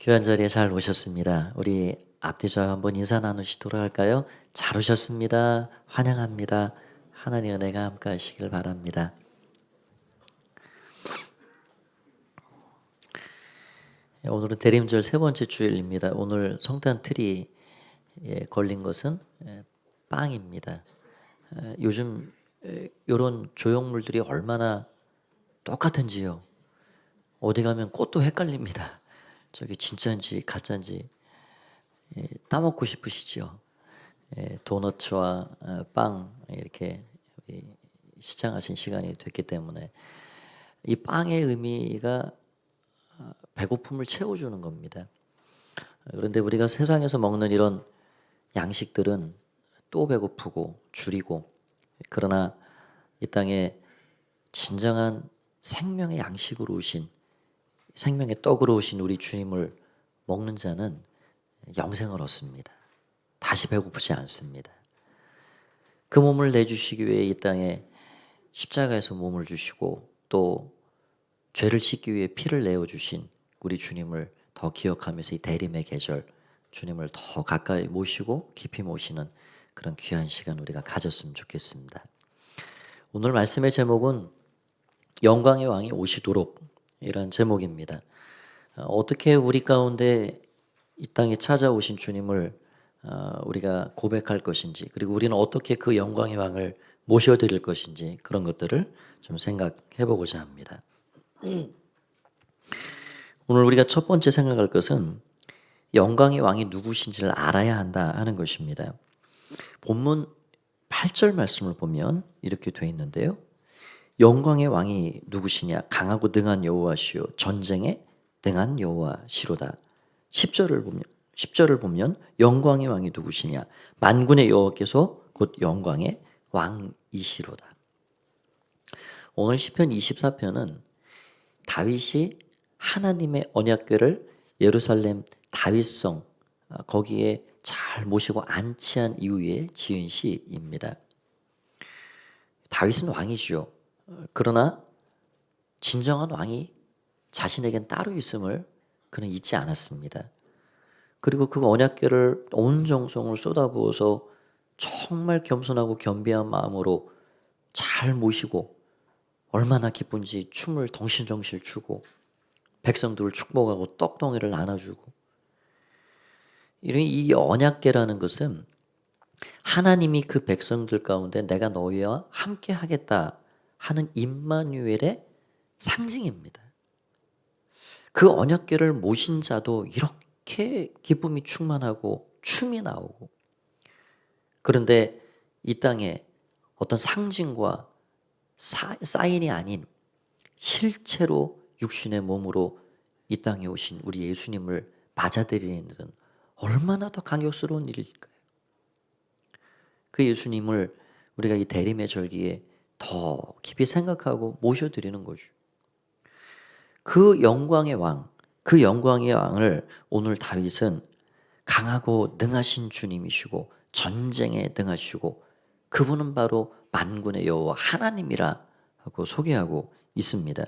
귀한 자리에 잘 오셨습니다. 우리 앞뒤좌우 한번 인사 나누시도록 할까요? 잘 오셨습니다. 환영합니다. 하나님의 은혜가 함께하시길 바랍니다. 오늘은 대림절 세 번째 주일입니다. 오늘 성탄 트리에 걸린 것은 빵입니다. 요즘 이런 조형물들이 얼마나 똑같은지요. 어디 가면 꽃도 헷갈립니다. 저게 진짜인지 가짜인지 따먹고 싶으시죠? 도너츠와 빵 이렇게 시장하신 시간이 됐기 때문에 이 빵의 의미가 배고픔을 채워주는 겁니다. 그런데 우리가 세상에서 먹는 이런 양식들은 또 배고프고 줄이고, 그러나 이 땅에 진정한 생명의 양식으로 오신, 생명의 떡으로 오신 우리 주님을 먹는 자는 영생을 얻습니다. 다시 배고프지 않습니다. 그 몸을 내주시기 위해 이 땅에 십자가에서 몸을 주시고 또 죄를 씻기 위해 피를 내어주신 우리 주님을 더 기억하면서 이 대림의 계절, 주님을 더 가까이 모시고 깊이 모시는 그런 귀한 시간 우리가 가졌으면 좋겠습니다. 오늘 말씀의 제목은 영광의 왕이 오시도록 이란 제목입니다. 어떻게 우리 가운데 이 땅에 찾아오신 주님을 우리가 고백할 것인지, 그리고 우리는 어떻게 그 영광의 왕을 모셔드릴 것인지, 그런 것들을 좀 생각해 보고자 합니다. 오늘 우리가 첫 번째 생각할 것은 영광의 왕이 누구신지를 알아야 한다 하는 것입니다. 본문 8절 말씀을 보면 이렇게 되어 있는데요. 영광의 왕이 누구시냐? 강하고 능한 여호와시요 전쟁에 능한 여호와시로다. 10절을 보면 영광의 왕이 누구시냐? 만군의 여호와께서 곧 영광의 왕이시로다. 오늘 시편 24편은 다윗이 하나님의 언약궤를 예루살렘 다윗성 거기에 잘 모시고 안치한 이후에 지은 시입니다. 다윗은 왕이죠. 그러나 진정한 왕이 자신에겐 따로 있음을 그는 잊지 않았습니다. 그리고 그 언약궤를 온 정성을 쏟아부어서 정말 겸손하고 겸비한 마음으로 잘 모시고 얼마나 기쁜지 춤을 덩실덩실 추고 백성들을 축복하고 떡덩이를 나눠주고, 이 언약궤라는 것은 하나님이 그 백성들 가운데 내가 너희와 함께 하겠다 하는 임마누엘의 상징입니다. 그 언약궤를 모신 자도 이렇게 기쁨이 충만하고 춤이 나오고, 그런데 이 땅에 어떤 상징과 사인이 아닌 실제로 육신의 몸으로 이 땅에 오신 우리 예수님을 맞아들이는 일은 얼마나 더 감격스러운 일일까요? 그 예수님을 우리가 이 대림의 절기에 더 깊이 생각하고 모셔드리는 거죠. 그 영광의 왕, 그 영광의 왕을 오늘 다윗은 강하고 능하신 주님이시고 전쟁에 능하시고 그분은 바로 만군의 여호와 하나님이라 하고 소개하고 있습니다.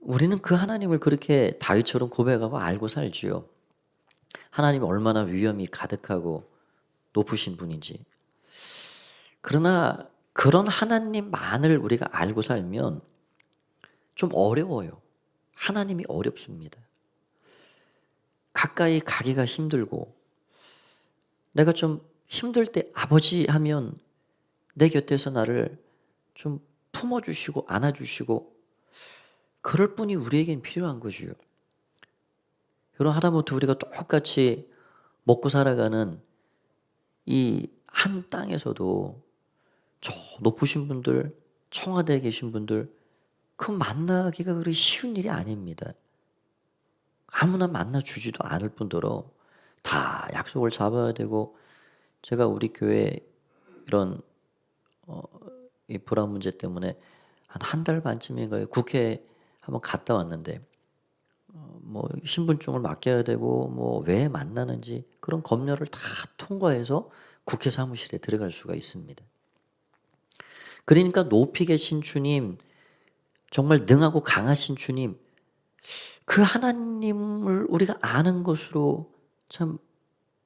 우리는 그 하나님을 그렇게 다윗처럼 고백하고 알고 살지요. 하나님이 얼마나 위엄이 가득하고 높으신 분인지. 그러나 그런 하나님만을 우리가 알고 살면 좀 어려워요. 하나님이 어렵습니다. 가까이 가기가 힘들고, 내가 좀 힘들 때 아버지 하면 내 곁에서 나를 좀 품어주시고 안아주시고 그럴 분이 우리에겐 필요한 거지요. 여러분, 하다못해 우리가 똑같이 먹고 살아가는 이 한 땅에서도 저 높으신 분들, 청와대에 계신 분들, 그 만나기가 그리 쉬운 일이 아닙니다. 아무나 만나주지도 않을 뿐더러 다 약속을 잡아야 되고, 제가 우리 교회 이런 이 불안 문제 때문에 한 달 반쯤인가요? 국회 한번 갔다 왔는데 뭐 신분증을 맡겨야 되고 뭐 왜 만나는지 그런 검열을 다 통과해서 국회 사무실에 들어갈 수가 있습니다. 그러니까 높이 계신 주님, 정말 능하고 강하신 주님, 그 하나님을 우리가 아는 것으로 참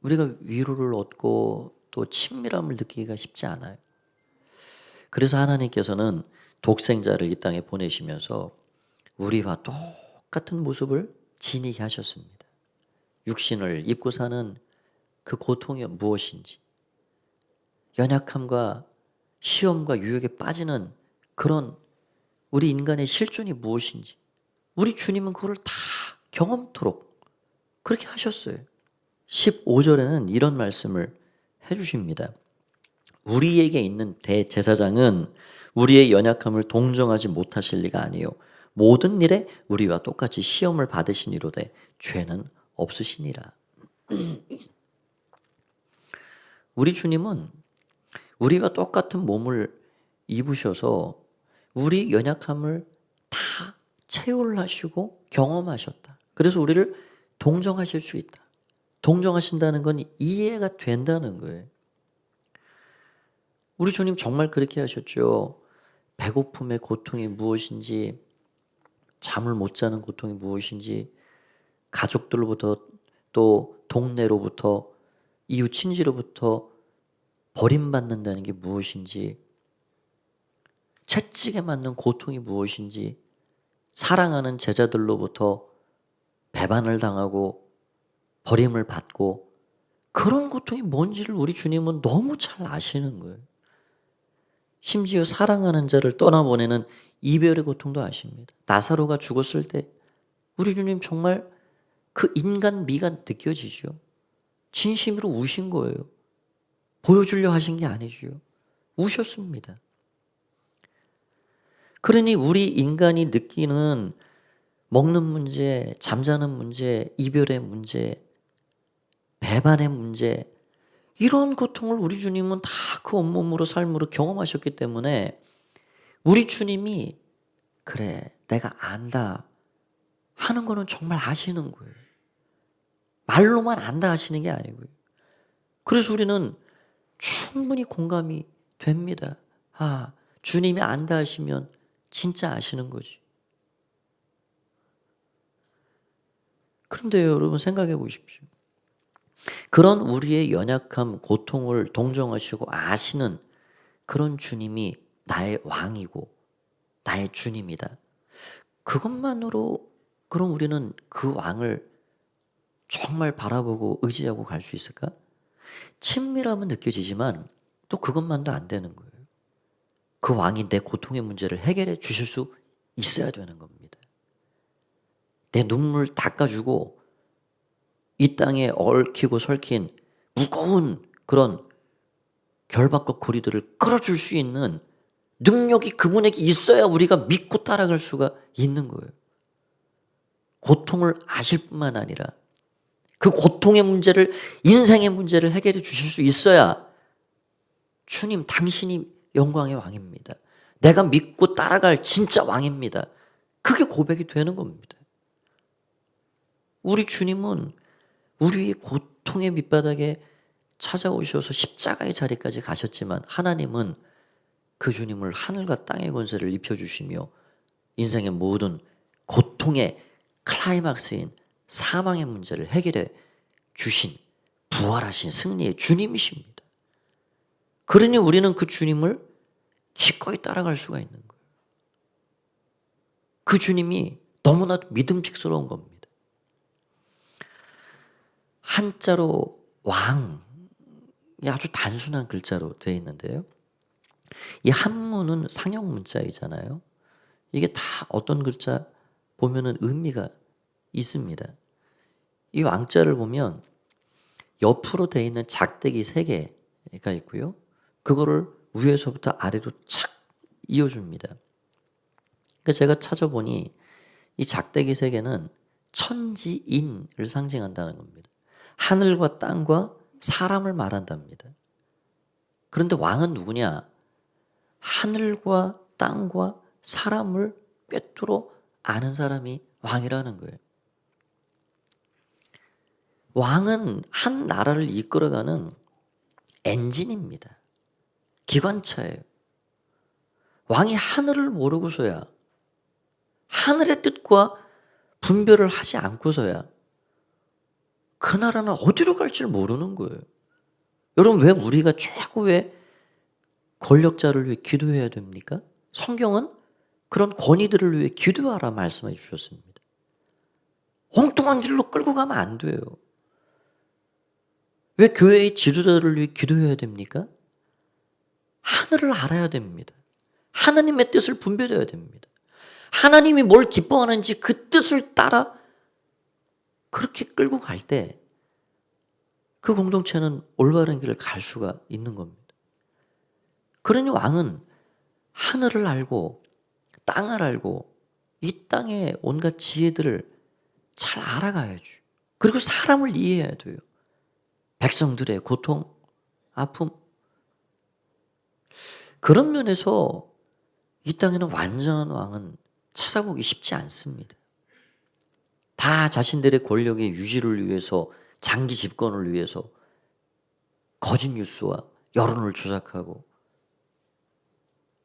우리가 위로를 얻고 또 친밀함을 느끼기가 쉽지 않아요. 그래서 하나님께서는 독생자를 이 땅에 보내시면서 우리와 똑같은 모습을 지니게 하셨습니다. 육신을 입고 사는 그 고통이 무엇인지, 연약함과 시험과 유혹에 빠지는 그런 우리 인간의 실존이 무엇인지 우리 주님은 그걸 다 경험토록 그렇게 하셨어요. 15절에는 이런 말씀을 해주십니다. 우리에게 있는 대제사장은 우리의 연약함을 동정하지 못하실 리가 아니요 모든 일에 우리와 똑같이 시험을 받으시니로되 죄는 없으시니라. 우리 주님은 우리와 똑같은 몸을 입으셔서 우리 연약함을 다 체험을 하시고 경험하셨다. 그래서 우리를 동정하실 수 있다. 동정하신다는 건 이해가 된다는 거예요. 우리 주님 정말 그렇게 하셨죠. 배고픔의 고통이 무엇인지, 잠을 못 자는 고통이 무엇인지, 가족들로부터 또 동네로부터 이웃 친지로부터 버림받는다는 게 무엇인지, 채찍에 맞는 고통이 무엇인지, 사랑하는 제자들로부터 배반을 당하고 버림을 받고 그런 고통이 뭔지를 우리 주님은 너무 잘 아시는 거예요. 심지어 사랑하는 자를 떠나보내는 이별의 고통도 아십니다. 나사로가 죽었을 때 우리 주님 정말 그 인간 미가 느껴지죠. 진심으로 우신 거예요. 보여주려 하신 게 아니죠. 우셨습니다. 그러니 우리 인간이 느끼는 먹는 문제, 잠자는 문제, 이별의 문제, 배반의 문제, 이런 고통을 우리 주님은 다 그 온몸으로 삶으로 경험하셨기 때문에 우리 주님이 그래 내가 안다 하는 거는 정말 아시는 거예요. 말로만 안다 하시는 게 아니고요. 그래서 우리는 충분히 공감이 됩니다. 아, 주님이 안다 하시면 진짜 아시는 거지. 그런데 여러분 생각해 보십시오. 그런 우리의 연약함, 고통을 동정하시고 아시는 그런 주님이 나의 왕이고 나의 주님이다. 그것만으로 그럼 우리는 그 왕을 정말 바라보고 의지하고 갈 수 있을까? 친밀함은 느껴지지만 또 그것만도 안 되는 거예요. 그 왕이 내 고통의 문제를 해결해 주실 수 있어야 되는 겁니다. 내 눈물 닦아주고 이 땅에 얽히고 설킨 무거운 그런 결박과 고리들을 끌어줄 수 있는 능력이 그분에게 있어야 우리가 믿고 따라갈 수가 있는 거예요. 고통을 아실 뿐만 아니라 그 고통의 문제를, 인생의 문제를 해결해 주실 수 있어야 주님 당신이 영광의 왕입니다. 내가 믿고 따라갈 진짜 왕입니다. 그게 고백이 되는 겁니다. 우리 주님은 우리의 고통의 밑바닥에 찾아오셔서 십자가의 자리까지 가셨지만 하나님은 그 주님을 하늘과 땅의 권세를 입혀주시며 인생의 모든 고통의 클라이막스인 사망의 문제를 해결해 주신 부활하신 승리의 주님이십니다. 그러니 우리는 그 주님을 기꺼이 따라갈 수가 있는 거예요. 그 주님이 너무나도 믿음직스러운 겁니다. 한자로 왕이 아주 단순한 글자로 되어 있는데요. 이 한문은 상형 문자이잖아요. 이게 다 어떤 글자 보면은 의미가 있습니다. 이 왕자를 보면 옆으로 되어 있는 작대기 3개가 있고요. 그거를 위에서부터 아래로 착 이어줍니다. 그러니까 제가 찾아보니 이 작대기 3개는 천지인을 상징한다는 겁니다. 하늘과 땅과 사람을 말한답니다. 그런데 왕은 누구냐? 하늘과 땅과 사람을 꿰뚫어 아는 사람이 왕이라는 거예요. 왕은 한 나라를 이끌어가는 엔진입니다. 기관차예요. 왕이 하늘을 모르고서야 하늘의 뜻과 분별을 하지 않고서야 그 나라는 어디로 갈지 모르는 거예요. 여러분, 왜 우리가 최고의 권력자를 위해 기도해야 됩니까? 성경은 그런 권위들을 위해 기도하라 말씀해 주셨습니다. 엉뚱한 길로 끌고 가면 안 돼요. 왜 교회의 지도자를 위해 기도해야 됩니까? 하늘을 알아야 됩니다. 하나님의 뜻을 분별해야 됩니다. 하나님이 뭘 기뻐하는지 그 뜻을 따라 그렇게 끌고 갈 때 그 공동체는 올바른 길을 갈 수가 있는 겁니다. 그러니 왕은 하늘을 알고 땅을 알고 이 땅의 온갖 지혜들을 잘 알아가야죠. 그리고 사람을 이해해야 돼요. 백성들의 고통, 아픔. 그런 면에서 이 땅에는 완전한 왕은 찾아보기 쉽지 않습니다. 다 자신들의 권력의 유지를 위해서, 장기 집권을 위해서 거짓 뉴스와 여론을 조작하고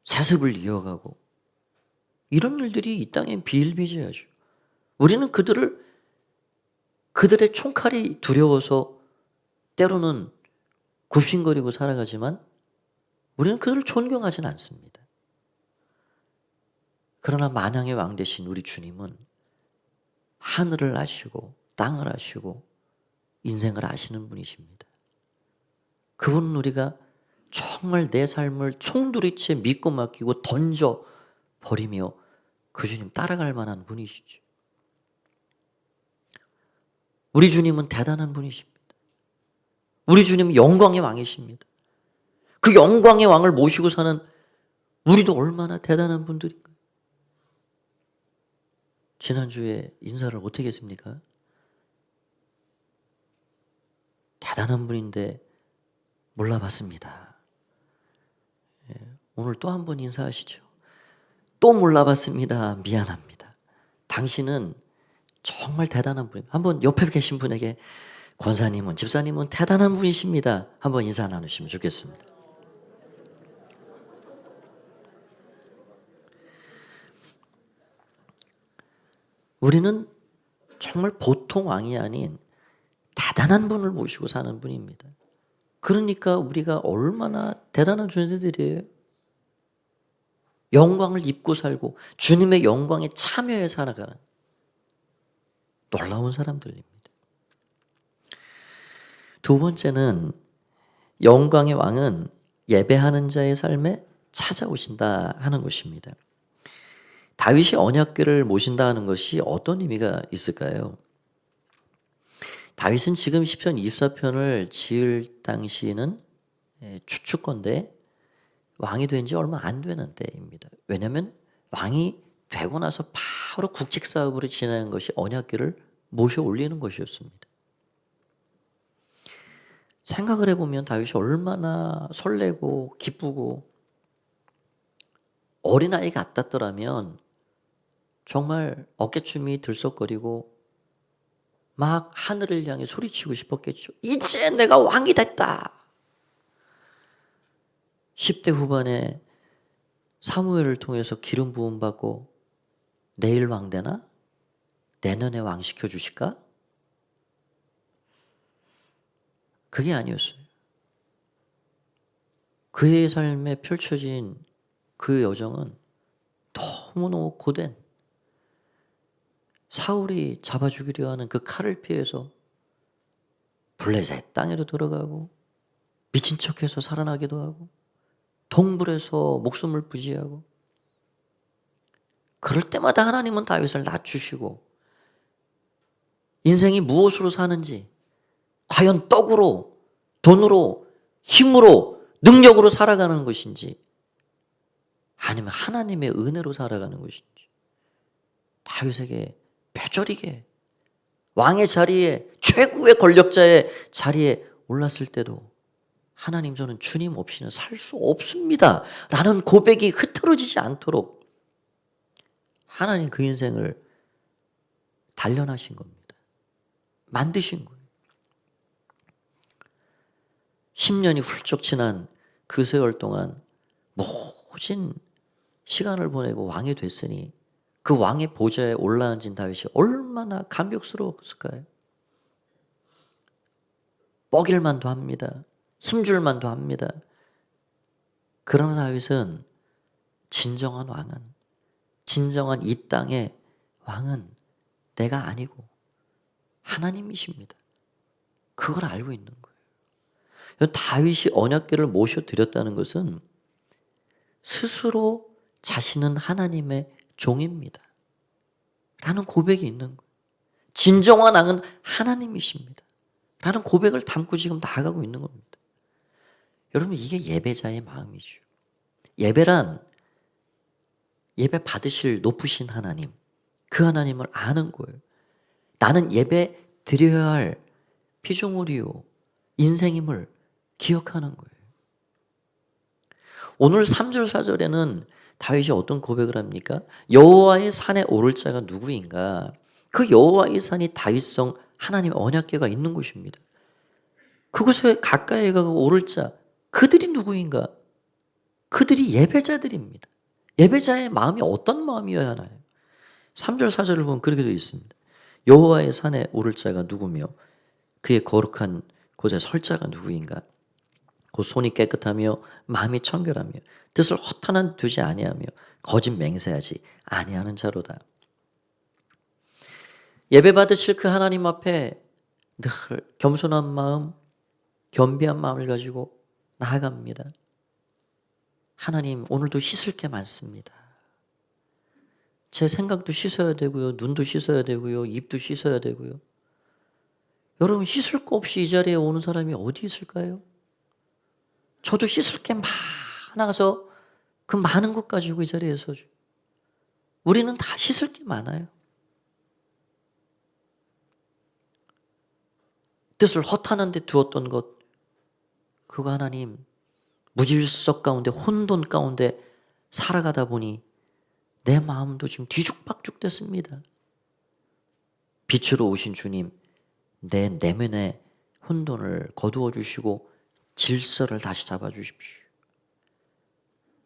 세습을 이어가고 이런 일들이 이 땅엔 비일비재하죠. 우리는 그들의 총칼이 두려워서 때로는 굽신거리고 살아가지만 우리는 그들을 존경하지는 않습니다. 그러나 만왕의 왕 되신 우리 주님은 하늘을 아시고 땅을 아시고 인생을 아시는 분이십니다. 그분은 우리가 정말 내 삶을 총두리째 믿고 맡기고 던져버리며 그 주님 따라갈 만한 분이시죠. 우리 주님은 대단한 분이십니다. 우리 주님은 영광의 왕이십니다. 그 영광의 왕을 모시고 사는 우리도 얼마나 대단한 분들인가요? 지난주에 인사를 어떻게 했습니까? 대단한 분인데 몰라봤습니다. 오늘 또 한 번 인사하시죠. 또 몰라봤습니다. 미안합니다. 당신은 정말 대단한 분입니다. 한번 옆에 계신 분에게 권사님은, 집사님은 대단한 분이십니다. 한번 인사 나누시면 좋겠습니다. 우리는 정말 보통 왕이 아닌 대단한 분을 모시고 사는 분입니다. 그러니까 우리가 얼마나 대단한 존재들이에요. 영광을 입고 살고 주님의 영광에 참여해 살아가는 놀라운 사람들입니다. 두 번째는 영광의 왕은 예배하는 자의 삶에 찾아오신다 하는 것입니다. 다윗이 언약궤를 모신다 하는 것이 어떤 의미가 있을까요? 다윗은 지금 시편 24편을 지을 당시에는 추측건데 왕이 된 지 얼마 안 되는 때입니다. 왜냐하면 왕이 되고 나서 바로 국책 사업으로 진행한 것이 언약궤를 모셔 올리는 것이었습니다. 생각을 해보면 다윗이 얼마나 설레고 기쁘고 어린아이 같았더라면 정말 어깨춤이 들썩거리고 막 하늘을 향해 소리치고 싶었겠죠. 이제 내가 왕이 됐다. 10대 후반에 사무엘을 통해서 기름 부음 받고 내일 왕 되나? 내년에 왕 시켜주실까? 그게 아니었어요. 그의 삶에 펼쳐진 그 여정은 너무너무 고된, 사울이 잡아 죽이려 하는 그 칼을 피해서 블레셋 땅에도 들어가고 미친 척해서 살아나기도 하고 동굴에서 목숨을 부지하고, 그럴 때마다 하나님은 다윗을 낮추시고 인생이 무엇으로 사는지, 과연 떡으로, 돈으로, 힘으로, 능력으로 살아가는 것인지 아니면 하나님의 은혜로 살아가는 것인지 다윗에게 뼈저리게 왕의 자리에, 최고의 권력자의 자리에 올랐을 때도 하나님, 저는 주님 없이는 살 수 없습니다 라는 고백이 흐트러지지 않도록 하나님 그 인생을 단련하신 겁니다. 만드신 거예요. 10년이 훌쩍 지난 그 세월 동안 모진 시간을 보내고 왕이 됐으니 그 왕의 보좌에 올라앉은 다윗이 얼마나 감격스러웠을까요? 먹일 만도 합니다. 힘줄 만도 합니다. 그러나 다윗은 진정한 왕은, 진정한 이 땅의 왕은 내가 아니고 하나님이십니다. 그걸 알고 있는 거예요. 다윗이 언약궤를 모셔드렸다는 것은 스스로 자신은 하나님의 종입니다. 라는 고백이 있는 거예요. 진정한 왕은 하나님이십니다. 라는 고백을 담고 지금 나아가고 있는 겁니다. 여러분, 이게 예배자의 마음이죠. 예배란 예배 받으실 높으신 하나님, 그 하나님을 아는 거예요. 나는 예배 드려야 할 피조물이요, 인생임을 기억하는 거예요. 오늘 3절 4절에는 다윗이 어떤 고백을 합니까? 여호와의 산에 오를 자가 누구인가? 그 여호와의 산이 다윗성 하나님의 언약궤가 있는 곳입니다. 그곳에 가까이 가고 오를 자, 그들이 누구인가? 그들이 예배자들입니다. 예배자의 마음이 어떤 마음이어야 하나요? 3절 4절을 보면 그렇게 되어 있습니다. 여호와의 산에 오를 자가 누구며 그의 거룩한 곳에 설 자가 누구인가? 곧 손이 깨끗하며 마음이 청결하며 뜻을 허탄한 두지 아니하며 거짓 맹세하지 아니하는 자로다. 예배 받으실 그 하나님 앞에 늘 겸손한 마음, 겸비한 마음을 가지고 나아갑니다. 하나님, 오늘도 씻을 게 많습니다. 제 생각도 씻어야 되고요, 눈도 씻어야 되고요, 입도 씻어야 되고요. 여러분, 씻을 거 없이 이 자리에 오는 사람이 어디 있을까요? 저도 씻을 게 많아서 그 많은 것 가지고 이 자리에 서죠. 우리는 다 씻을 게 많아요. 뜻을 허탄한 데 두었던 것, 그거 하나님, 무질서 가운데, 혼돈 가운데 살아가다 보니 내 마음도 지금 뒤죽박죽 됐습니다. 빛으로 오신 주님, 내 내면의 혼돈을 거두어 주시고 질서를 다시 잡아 주십시오.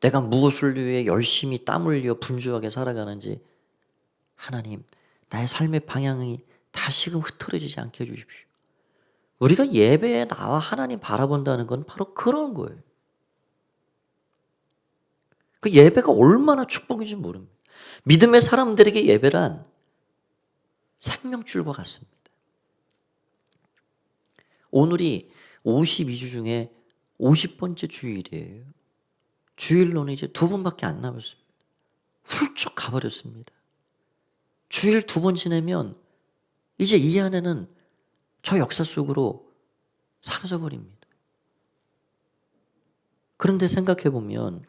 내가 무엇을 위해 열심히 땀 흘려 분주하게 살아가는지 하나님, 나의 삶의 방향이 다시금 흐트러지지 않게 해주십시오. 우리가 예배에 나와 하나님 바라본다는 건 바로 그런 거예요. 그 예배가 얼마나 축복인지 모릅니다. 믿음의 사람들에게 예배란 생명줄과 같습니다. 오늘이 52주 중에 50번째 주일이에요. 주일로는 이제 2번밖에 안 남았습니다. 훌쩍 가버렸습니다. 주일 2번 지내면 이제 이 안에는 저 역사 속으로 사라져버립니다. 그런데 생각해 보면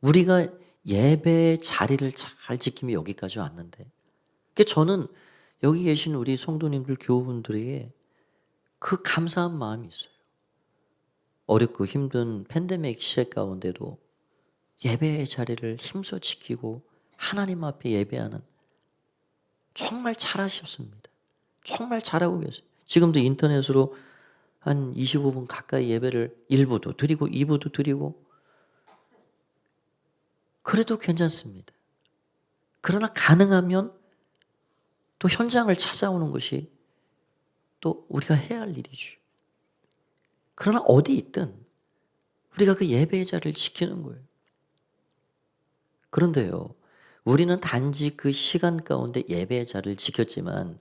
우리가 예배의 자리를 잘 지키며 여기까지 왔는데, 저는 여기 계신 우리 성도님들, 교우분들에게 그 감사한 마음이 있어요. 어렵고 힘든 팬데믹 시대 가운데도 예배의 자리를 힘써 지키고 하나님 앞에 예배하는, 정말 잘하셨습니다. 정말 잘하고 계세요. 지금도 인터넷으로 한 25분 가까이 예배를 1부도 드리고 2부도 드리고, 그래도 괜찮습니다. 그러나 가능하면 또 현장을 찾아오는 것이 또 우리가 해야 할 일이죠. 그러나 어디 있든 우리가 그 예배의 자리를 지키는 거예요. 그런데요, 우리는 단지 그 시간 가운데 예배의 자리를 지켰지만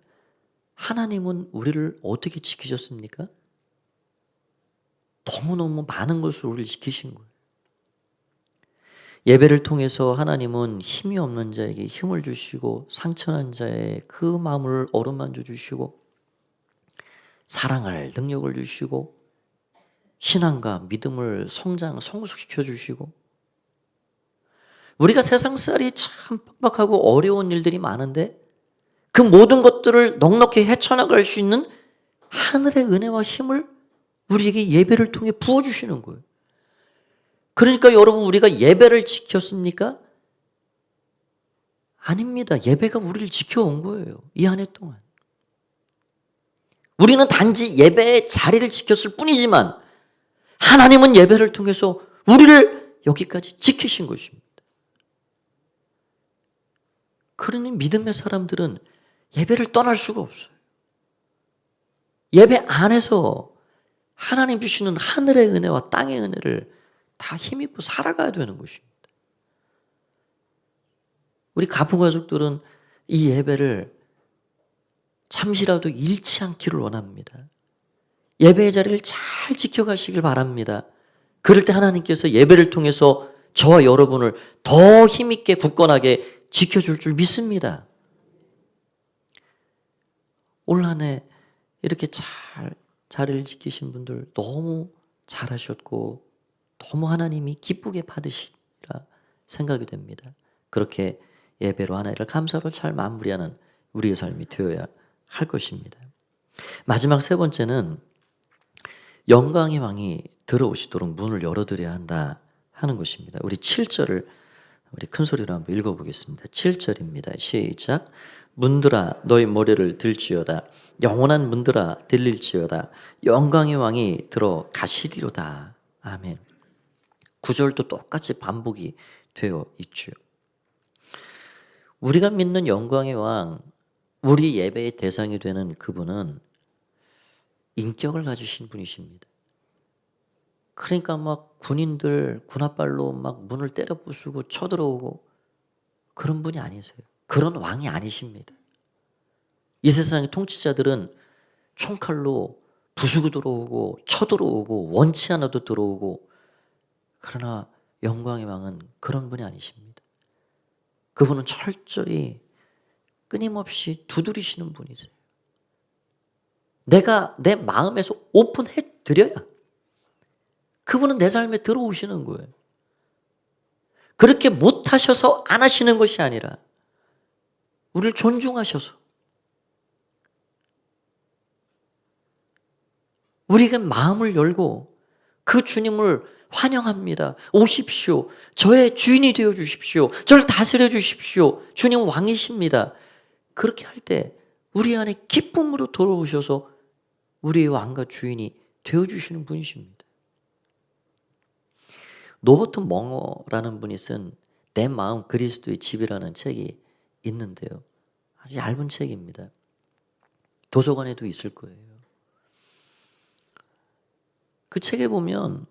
하나님은 우리를 어떻게 지키셨습니까? 너무너무 많은 것으로 우리를 지키신 거예요. 예배를 통해서 하나님은 힘이 없는 자에게 힘을 주시고 상처난 자의 그 마음을 어루만져 주시고 사랑할 능력을 주시고 신앙과 믿음을 성숙시켜 주시고, 우리가 세상살이 참 빡빡하고 어려운 일들이 많은데 그 모든 것들을 넉넉히 헤쳐나갈 수 있는 하늘의 은혜와 힘을 우리에게 예배를 통해 부어주시는 거예요. 그러니까 여러분, 우리가 예배를 지켰습니까? 아닙니다. 예배가 우리를 지켜온 거예요. 이 한 해 동안. 우리는 단지 예배의 자리를 지켰을 뿐이지만 하나님은 예배를 통해서 우리를 여기까지 지키신 것입니다. 그러니 믿음의 사람들은 예배를 떠날 수가 없어요. 예배 안에서 하나님 주시는 하늘의 은혜와 땅의 은혜를 다 힘입고 살아가야 되는 것입니다. 우리 가부 가족들은 이 예배를 잠시라도 잃지 않기를 원합니다. 예배의 자리를 잘 지켜가시길 바랍니다. 그럴 때 하나님께서 예배를 통해서 저와 여러분을 더 힘있게 굳건하게 지켜줄 줄 믿습니다. 올 한 해 이렇게 잘 자리를 지키신 분들 너무 잘하셨고 너무 하나님이 기쁘게 받으시리라 생각이 됩니다. 그렇게 예배로 한 해를 감사로 잘 마무리하는 우리의 삶이 되어야 할 것입니다. 마지막 세 번째는 영광의 왕이 들어오시도록 문을 열어드려야 한다 하는 것입니다. 우리 7절을 우리 큰 소리로 한번 읽어보겠습니다. 7절입니다. 시작. 문들아 너희 머리를 들지어다. 영원한 문들아 들릴지어다. 영광의 왕이 들어가시리로다. 아멘. 9절도 똑같이 반복이 되어 있죠. 우리가 믿는 영광의 왕, 우리 예배의 대상이 되는 그분은 인격을 가지신 분이십니다. 그러니까 막 군인들 군홧발로 막 문을 때려 부수고 쳐들어오고 그런 분이 아니세요. 그런 왕이 아니십니다. 이 세상의 통치자들은 총칼로 부수고 들어오고 쳐들어오고 원치 않아도 들어오고, 그러나 영광의 왕은 그런 분이 아니십니다. 그분은 철저히 끊임없이 두드리시는 분이세요. 내가 내 마음에서 오픈해 드려야 그분은 내 삶에 들어오시는 거예요. 그렇게 못하셔서 안 하시는 것이 아니라 우리를 존중하셔서 우리가 마음을 열고 그 주님을 환영합니다. 오십시오. 저의 주인이 되어 주십시오. 저를 다스려 주십시오. 주님은 왕이십니다. 그렇게 할 때 우리 안에 기쁨으로 돌아오셔서 우리의 왕과 주인이 되어 주시는 분이십니다. 노버튼 멍어라는 분이 쓴 내 마음 그리스도의 집이라는 책이 있는데요. 아주 얇은 책입니다. 도서관에도 있을 거예요. 그 책에 보면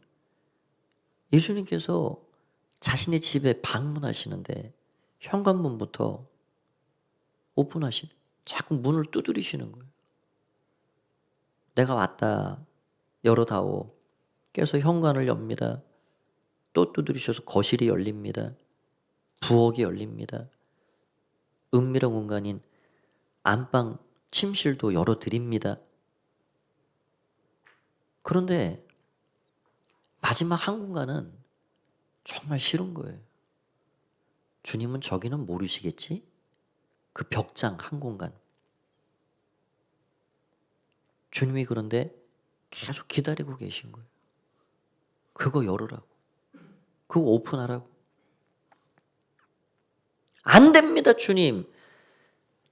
예수님께서 자신의 집에 방문하시는데 현관문부터 오픈하시는, 자꾸 문을 두드리시는 거예요. 내가 왔다, 열어다오. 깨서 현관을 엽니다. 또 두드리셔서 거실이 열립니다. 부엌이 열립니다. 은밀한 공간인 안방 침실도 열어드립니다. 그런데 마지막 한 공간은 정말 싫은 거예요. 주님은 저기는 모르시겠지? 그 벽장 한 공간. 주님이 그런데 계속 기다리고 계신 거예요. 그거 열으라고. 그거 오픈하라고. 안 됩니다, 주님.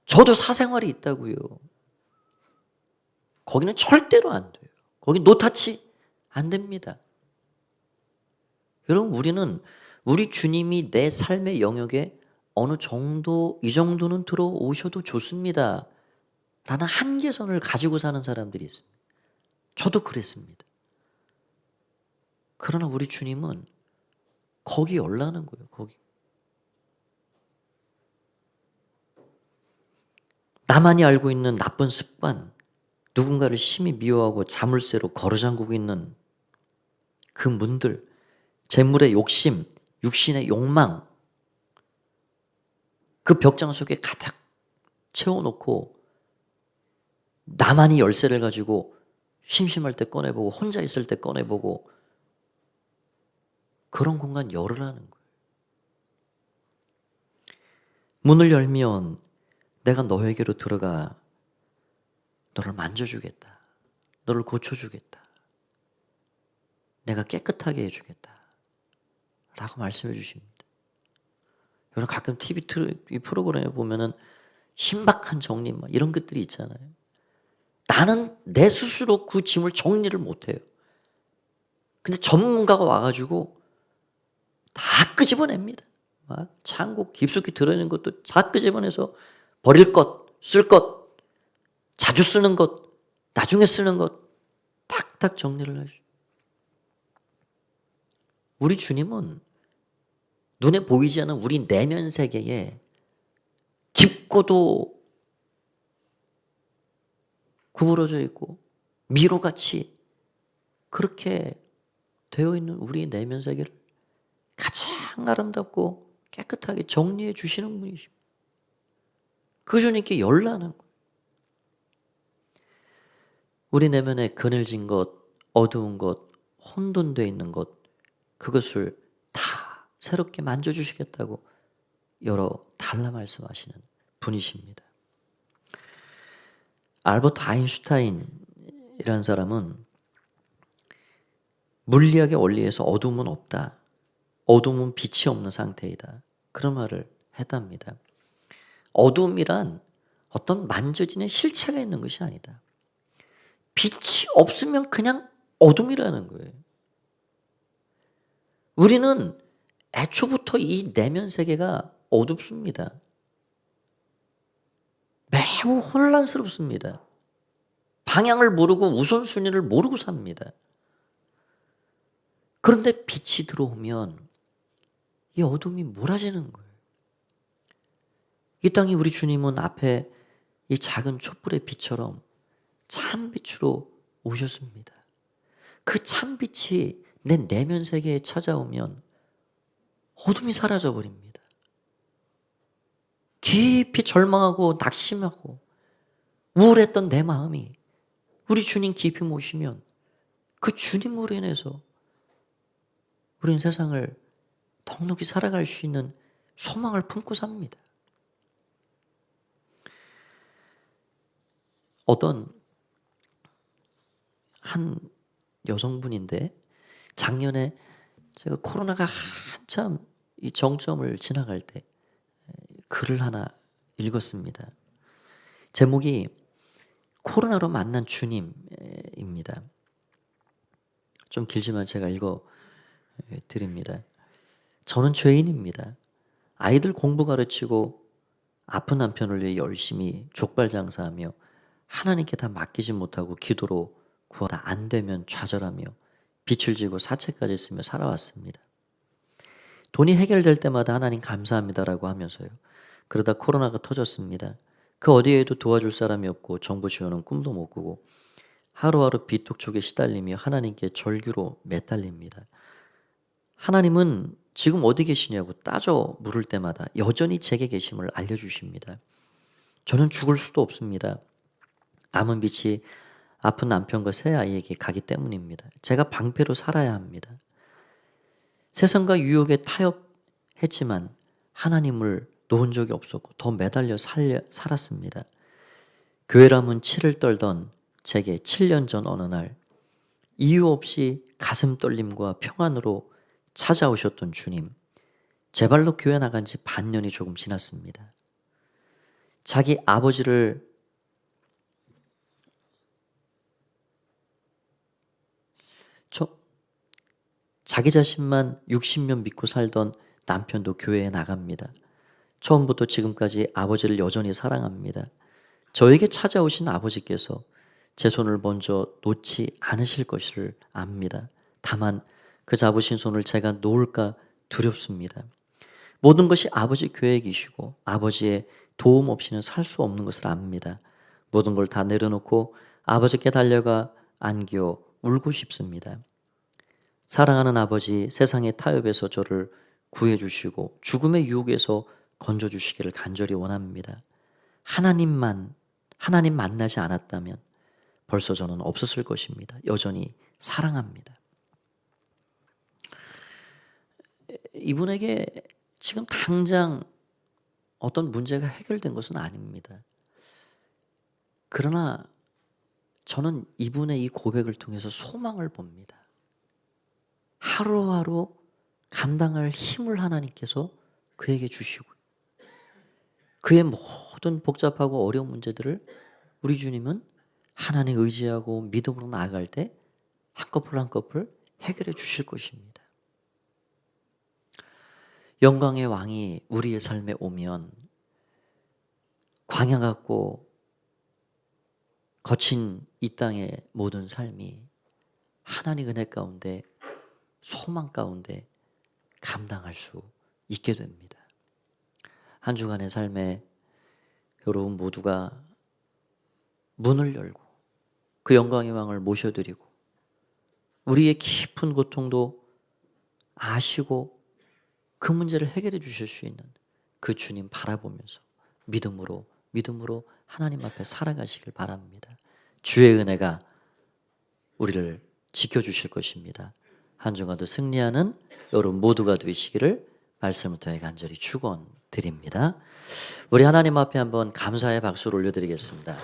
저도 사생활이 있다고요. 거기는 절대로 안 돼요. 거기 노타치 안 됩니다. 여러분, 우리는 우리 주님이 내 삶의 영역에 어느 정도, 이 정도는 들어오셔도 좋습니다 라는 한계선을 가지고 사는 사람들이 있습니다. 저도 그랬습니다. 그러나 우리 주님은 거기 열라는 거예요. 거기. 나만이 알고 있는 나쁜 습관, 누군가를 심히 미워하고 자물쇠로 걸어잠그고 있는 그 문들, 재물의 욕심, 육신의 욕망, 그 벽장 속에 가득 채워놓고 나만이 열쇠를 가지고 심심할 때 꺼내보고 혼자 있을 때 꺼내보고 그런 공간 열으라는 거예요. 문을 열면 내가 너에게로 들어가 너를 만져주겠다. 너를 고쳐주겠다. 내가 깨끗하게 해주겠다. 라고 말씀해 주십니다. 여러분, 가끔 TV 프로그램에 보면은 신박한 정리 막 이런 것들이 있잖아요. 나는 내 스스로 그 짐을 정리를 못해요. 근데 전문가가 와가지고 다 끄집어냅니다. 막 창고 깊숙이 들어있는 것도 다 끄집어내서 버릴 것, 쓸 것, 자주 쓰는 것, 나중에 쓰는 것 탁탁 정리를 하시고. 우리 주님은 눈에 보이지 않는 우리 내면 세계에 깊고도 구부러져 있고 미로같이 그렇게 되어 있는 우리 내면 세계를 가장 아름답고 깨끗하게 정리해 주시는 분이십니다. 그 주님께 열나는 거예요. 우리 내면에 그늘진 것, 어두운 것, 혼돈되어 있는 것, 그것을 다 새롭게 만져주시겠다고 여러 달라 말씀하시는 분이십니다. 알버트 아인슈타인이라는 사람은 물리학의 원리에서 어둠은 없다. 어둠은 빛이 없는 상태이다. 그런 말을 했답니다. 어둠이란 어떤 만져지는 실체가 있는 것이 아니다. 빛이 없으면 그냥 어둠이라는 거예요. 우리는 애초부터 이 내면 세계가 어둡습니다. 매우 혼란스럽습니다. 방향을 모르고 우선순위를 모르고 삽니다. 그런데 빛이 들어오면 이 어둠이 몰아지는 거예요. 이 땅에 우리 주님은 앞에 이 작은 촛불의 빛처럼 참빛으로 오셨습니다. 그 참빛이 내 내면 세계에 찾아오면 어둠이 사라져 버립니다. 깊이 절망하고 낙심하고 우울했던 내 마음이 우리 주님 깊이 모시면 그 주님으로 인해서 우리는 세상을 넉넉히 살아갈 수 있는 소망을 품고 삽니다. 어떤 한 여성분인데 작년에 제가 코로나가 한참 이 정점을 지나갈 때 글을 하나 읽었습니다. 제목이 코로나로 만난 주님입니다. 좀 길지만 제가 읽어 드립니다. 저는 죄인입니다. 아이들 공부 가르치고 아픈 남편을 위해 열심히 족발 장사하며 하나님께 다 맡기지 못하고 기도로 구하다 안 되면 좌절하며 빛을 지고 사채까지 쓰며 살아왔습니다. 돈이 해결될 때마다 하나님 감사합니다라고 하면서요. 그러다 코로나가 터졌습니다. 그 어디에도 도와줄 사람이 없고 정부 지원은 꿈도 못 꾸고 하루하루 비톡촉에 시달리며 하나님께 절규로 매달립니다. 하나님은 지금 어디 계시냐고 따져 물을 때마다 여전히 제게 계심을 알려주십니다. 저는 죽을 수도 없습니다. 남은 빛이 아픈 남편과 새 아이에게 가기 때문입니다. 제가 방패로 살아야 합니다. 세상과 유혹에 타협했지만 하나님을 놓은 적이 없었고 더 매달려 살았습니다. 교회라면 치를 떨던 제게 7년 전 어느 날 이유 없이 가슴 떨림과 평안으로 찾아오셨던 주님, 제 발로 교회 나간 지 반년이 조금 지났습니다. 자기 아버지를 자기 자신만 60년 믿고 살던 남편도 교회에 나갑니다. 처음부터 지금까지 아버지를 여전히 사랑합니다. 저에게 찾아오신 아버지께서 제 손을 먼저 놓지 않으실 것을 압니다. 다만 그 잡으신 손을 제가 놓을까 두렵습니다. 모든 것이 아버지 계획이시고 아버지의 도움 없이는 살 수 없는 것을 압니다. 모든 걸 다 내려놓고 아버지께 달려가 안겨 울고 싶습니다. 사랑하는 아버지, 세상의 타협에서 저를 구해주시고 죽음의 유혹에서 건져주시기를 간절히 원합니다. 하나님 만나지 않았다면 벌써 저는 없었을 것입니다. 여전히 사랑합니다. 이분에게 지금 당장 어떤 문제가 해결된 것은 아닙니다. 그러나 저는 이분의 이 고백을 통해서 소망을 봅니다. 하루하루 감당할 힘을 하나님께서 그에게 주시고 그의 모든 복잡하고 어려운 문제들을 우리 주님은 하나님 의지하고 믿음으로 나아갈 때 한꺼풀 한꺼풀 해결해 주실 것입니다. 영광의 왕이 우리의 삶에 오면 광야 같고 거친 이 땅의 모든 삶이 하나님 은혜 가운데, 소망 가운데 감당할 수 있게 됩니다. 한 주간의 삶에 여러분 모두가 문을 열고 그 영광의 왕을 모셔드리고 우리의 깊은 고통도 아시고 그 문제를 해결해 주실 수 있는 그 주님 바라보면서 믿음으로 하나님 앞에 살아가시길 바랍니다. 주의 은혜가 우리를 지켜주실 것입니다. 한 주간도 승리하는 여러분 모두가 되시기를 말씀을 통해 간절히 축원드립니다. 우리 하나님 앞에 한번 감사의 박수를 올려드리겠습니다.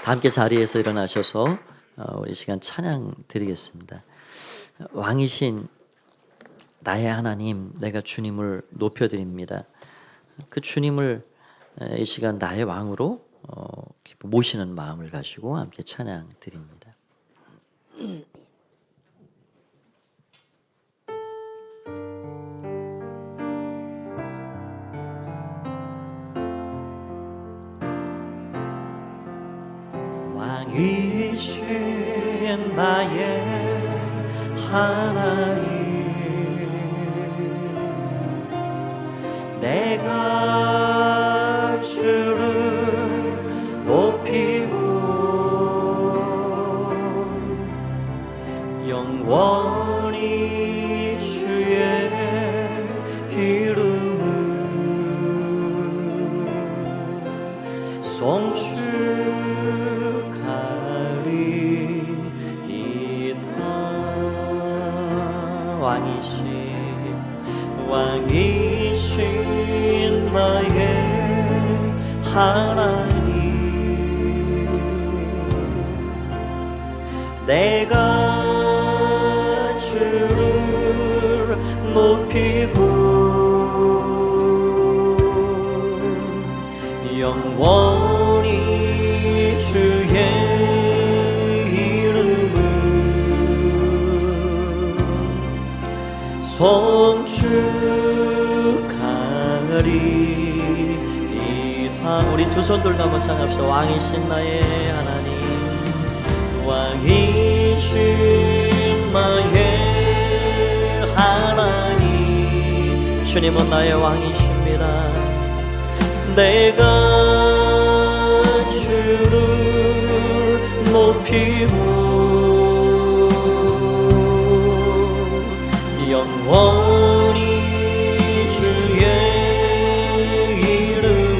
다 함께 자리에서 일어나셔서 우리 시간 찬양 드리겠습니다. 왕이신 나의 하나님, 내가 주님을 높여드립니다. 그 주님을 이 시간 나의 왕으로 모시는 마음을 가지고 함께 찬양 드립니다. 왕이신 나의 하나님, 내가 주를 높이고 영원히 주의 이름을 송축하리이다. 왕이신 나의 하나님, 내가 주를 높이고 영원히 주의 이름을 송축하리이다. 우리 두 손 들고 한번 찬양합시다. 왕이신 나의 하나님, 왕이신 나의 하나님, 주님은 나의 왕이십니다. 내가 주를 높이고 영원히 주의 이름을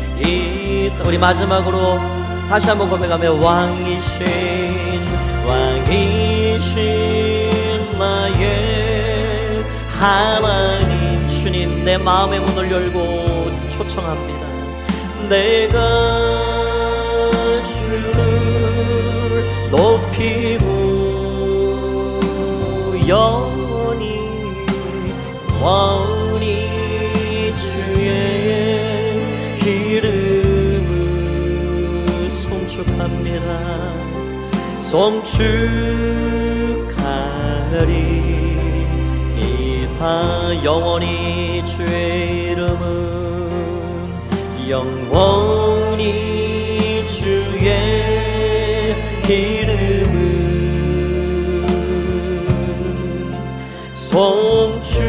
송축하리이다. 우리 마지막으로 다시 한번 고백하며 왕이신 나의 하나님, 주님 내 마음의 문을 열고 초청합니다. 내가 주를 높이고 영원히 주의 이름을 송축합니다. 송축하리이다. 영원히 주의 이름은 영원히 주의 이름은 송축하리이다.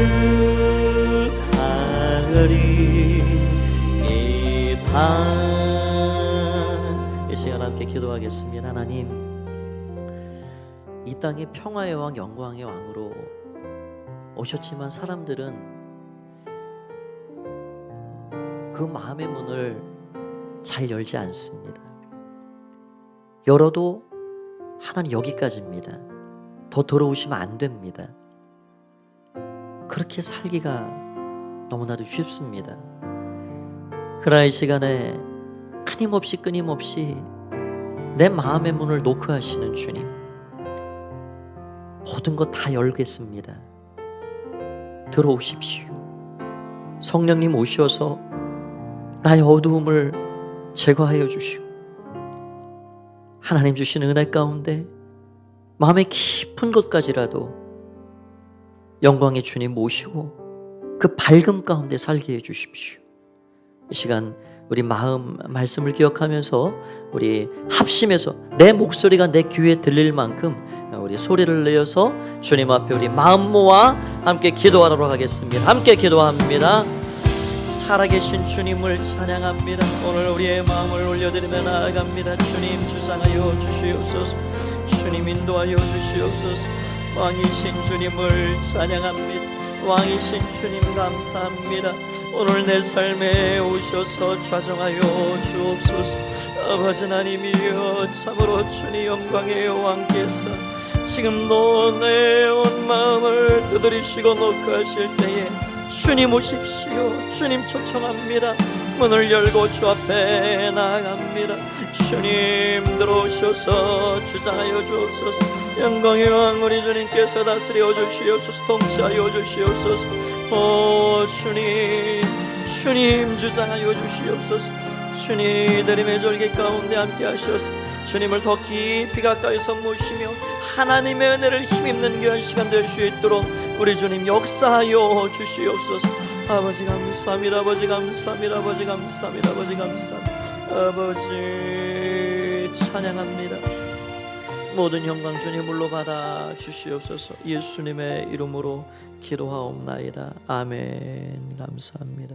이 시간 함께 기도하겠습니다. 하나님, 이 땅의 평화의 왕, 영광의 왕으로 오셨지만 사람들은 그 마음의 문을 잘 열지 않습니다. 열어도 하나님 여기까지입니다. 더 돌아오시면 안 됩니다. 그렇게 살기가 너무나도 쉽습니다. 그러나 이 시간에 끊임없이 내 마음의 문을 노크하시는 주님, 모든 것 다 열겠습니다. 들어오십시오. 성령님 오셔서 나의 어두움을 제거하여 주시고 하나님 주시는 은혜 가운데 마음의 깊은 곳까지라도 영광의 주님 모시고 그 밝음 가운데 살게 해 주십시오. 이 시간 우리 마음 말씀을 기억하면서 우리 합심해서 내 목소리가 내 귀에 들릴 만큼 우리 소리를 내어서 주님 앞에 우리 마음 모아 함께 기도하러 가겠습니다. 함께 기도합니다. 살아계신 주님을 찬양합니다. 오늘 우리의 마음을 올려드리며 나아갑니다. 주님 주장하여 주시옵소서. 주님 인도하여 주시옵소서. 왕이신 주님을 찬양합니다. 왕이신 주님 감사합니다. 오늘 내 삶에 오셔서 좌정하여 주옵소서. 아버지 하나님이여, 참으로 주님 영광의 왕께서 지금도 내 온 마음을 두드리시고 녹화하실 때에 주님 오십시오. 주님 초청합니다. 문을 열고 주 앞에 나아갑니다. 주님 들어오셔서 주장하여 주옵소서. 영광의 왕 우리 주님께서 다스려 주시옵소서. 통치하여 주시옵소서. 오 주님 주장하여 주시옵소서. 주님 내림의 절기 가운데 함께 하셔서 주님을 더 깊이 가까이서 모시며 하나님의 은혜를 힘입는 귀한 시간 될 수 있도록 우리 주님 역사하여 주시옵소서. 아버지 감사합니다. 아버지 감사합니다. 아버지 감사합니다. 아버지 감사합니다. 아버지 찬양합니다. 모든 영광 주님으로 받아 주시옵소서. 예수님의 이름으로 기도하옵나이다. 아멘. 감사합니다.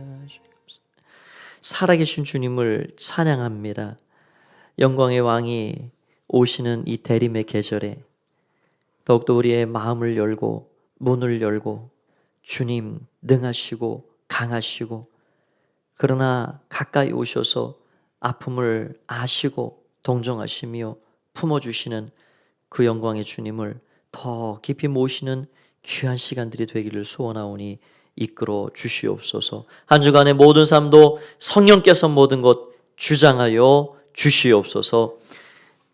살아계신 주님을 찬양합니다. 영광의 왕이 오시는 이 대림의 계절에 더욱더 우리의 마음을 열고 문을 열고 주님 능하시고 강하시고 그러나 가까이 오셔서 아픔을 아시고 동정하시며 품어주시는 그 영광의 주님을 더 깊이 모시는 귀한 시간들이 되기를 소원하오니 이끌어 주시옵소서. 한 주간의 모든 삶도 성령께서 모든 것 주장하여 주시옵소서.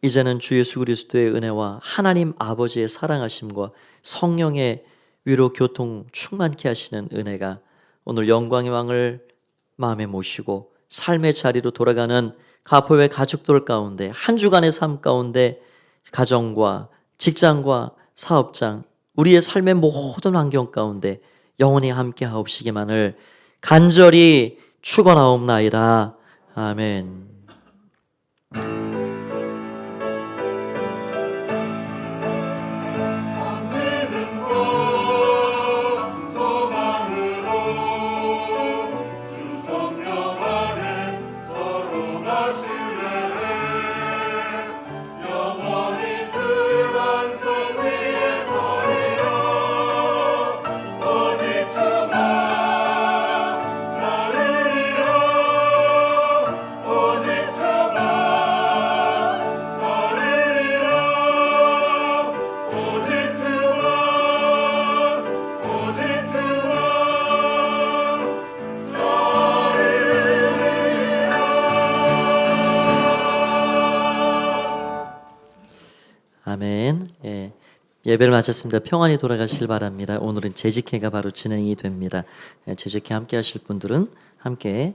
이제는 주 예수 그리스도의 은혜와 하나님 아버지의 사랑하심과 성령의 위로 교통 충만케 하시는 은혜가 오늘 영광의 왕을 마음에 모시고 삶의 자리로 돌아가는 가포의 가족들 가운데 한 주간의 삶 가운데 가정과 직장과 사업장 우리의 삶의 모든 환경 가운데 영원히 함께 하옵시기만을 간절히 축원하옵나이다. 아멘. 아멘. 예배를 마쳤습니다. 평안히 돌아가시길 바랍니다. 오늘은 재직회가 바로 진행이 됩니다. 재직회 함께 하실 분들은 함께